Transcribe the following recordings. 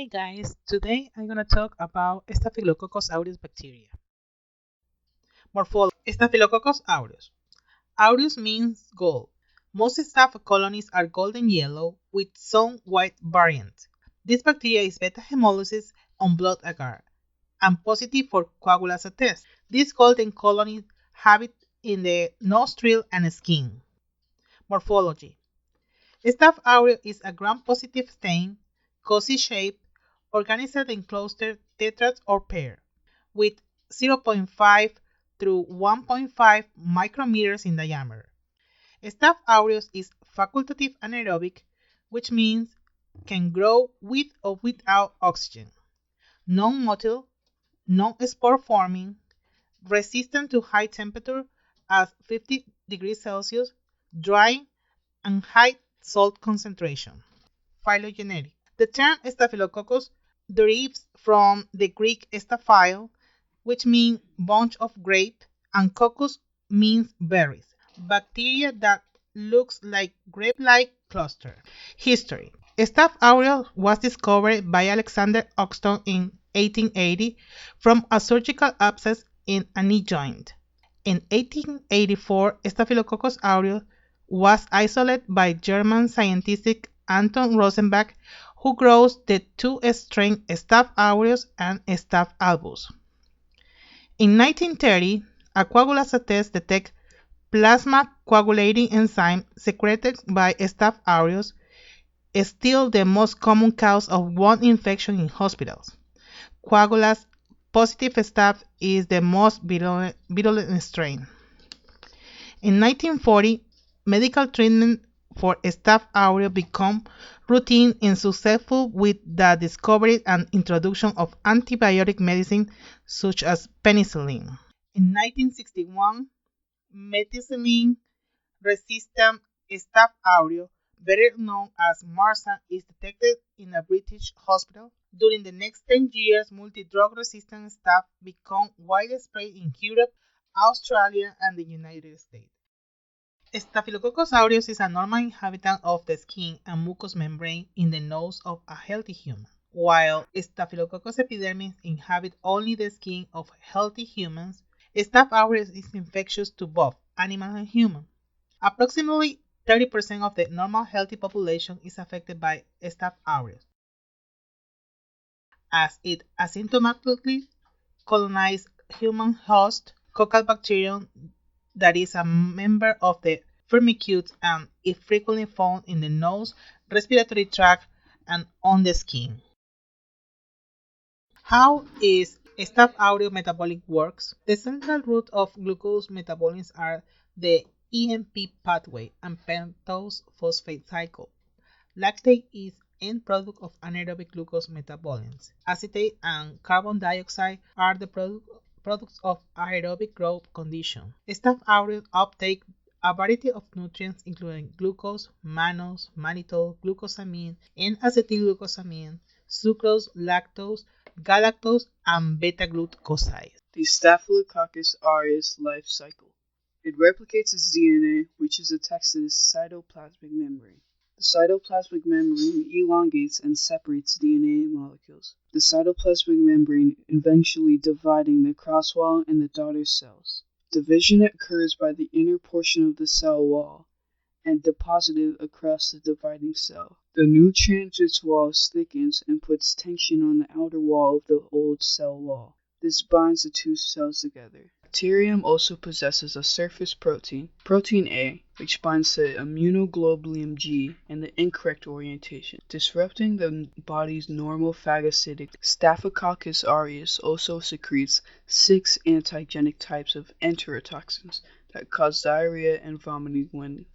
Hey guys, today I'm going to talk about Staphylococcus aureus bacteria. Morphology. Staphylococcus aureus. Aureus means gold. Most staph colonies are golden yellow with some white variant. This bacteria is beta hemolysis on blood agar and positive for coagulase test. These golden colonies habit in the nostril and skin. Morphology. Staph aureus is a gram-positive stain, cozy shape, organized in clustered tetrads or pair, with 0.5 through 1.5 micrometers in diameter. Staph aureus is facultative anaerobic, which means can grow with or without oxygen, non-motile, non-spore forming, resistant to high temperature at 50 degrees Celsius, dry, and high salt concentration. Phylogenetic. The term Staphylococcus derives from the Greek staphyle, which means bunch of grape, and coccus means berries, bacteria that looks like grape-like cluster. History. Staph aureus was discovered by Alexander Oxton in 1880 from a surgical abscess in a knee joint. In 1884, Staphylococcus aureus was isolated by German scientist Anton Rosenbach, who grows the two strains Staph aureus and Staph albus. In 1930, a coagulase test detected plasma coagulating enzyme secreted by Staph aureus, still the most common cause of wound infection in hospitals. Coagulase positive staph is the most virulent strain. In 1940, medical treatment for Staph aureus became routine and successful with the discovery and introduction of antibiotic medicine such as penicillin. In 1961, methicillin-resistant Staph aureus, better known as MRSA, is detected in a British hospital. During the next 10 years, multi-drug resistant staph became widespread in Europe, Australia, and the United States. Staphylococcus aureus is a normal inhabitant of the skin and mucous membrane in the nose of a healthy human, while Staphylococcus epidermidis inhabit only the skin of healthy humans. Staph aureus is infectious to both animals and humans. Approximately 30% of the normal healthy population is affected by Staph aureus, as it asymptomatically colonizes human host coccal bacterium that is a member of the firmicutes and is frequently found in the nose, respiratory tract, and on the skin. How is Staph aureus metabolic works? The central route of glucose metabolism are the EMP pathway and pentose phosphate cycle. Lactate is end product of anaerobic glucose metabolism. Acetate and carbon dioxide are the products of aerobic growth conditions. Staph aureus uptake a variety of nutrients including glucose, mannose, mannitol, glucosamine, N-acetylglucosamine, sucrose, lactose, galactose, and beta-glucoside. The Staphylococcus aureus life cycle. It replicates its DNA, which is attached to the cytoplasmic membrane. The cytoplasmic membrane elongates and separates DNA molecules. The cytoplasmic membrane eventually dividing the cross wall and the daughter cells. Division occurs by the inner portion of the cell wall and deposited across the dividing cell. The new transit wall thickens and puts tension on the outer wall of the old cell wall. This binds the two cells together. Bacterium also possesses a surface protein, protein A, which binds to immunoglobulin G in the incorrect orientation, disrupting the body's normal phagocytic. Staphylococcus aureus also secretes 6 antigenic types of enterotoxins that cause diarrhea and vomiting when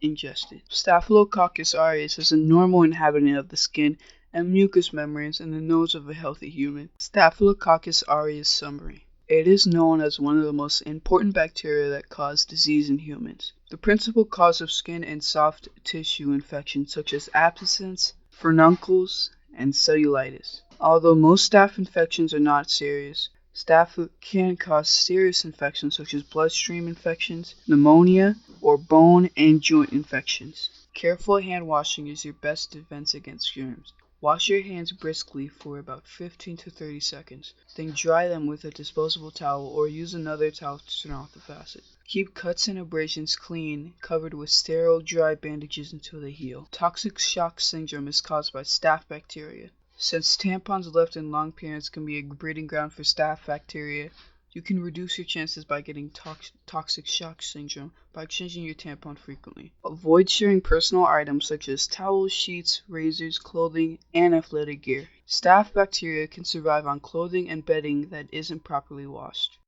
ingested. Staphylococcus aureus is a normal inhabitant of the skin and mucous membranes in the nose of a healthy human. Staphylococcus aureus summary. It is known as one of the most important bacteria that cause disease in humans. The principal cause of skin and soft tissue infections such as abscesses, furuncles, and cellulitis. Although most staph infections are not serious, staph can cause serious infections such as bloodstream infections, pneumonia, or bone and joint infections. Careful hand washing is your best defense against germs. Wash your hands briskly for about 15 to 30 seconds, then dry them with a disposable towel or use another towel to turn off the faucet. Keep cuts and abrasions clean, covered with sterile, dry bandages until they heal. Toxic shock syndrome is caused by staph bacteria. Since tampons left in long periods can be a breeding ground for staph bacteria, you can reduce your chances by getting toxic shock syndrome by exchanging your tampon frequently. Avoid sharing personal items such as towels, sheets, razors, clothing, and athletic gear. Staph bacteria can survive on clothing and bedding that isn't properly washed.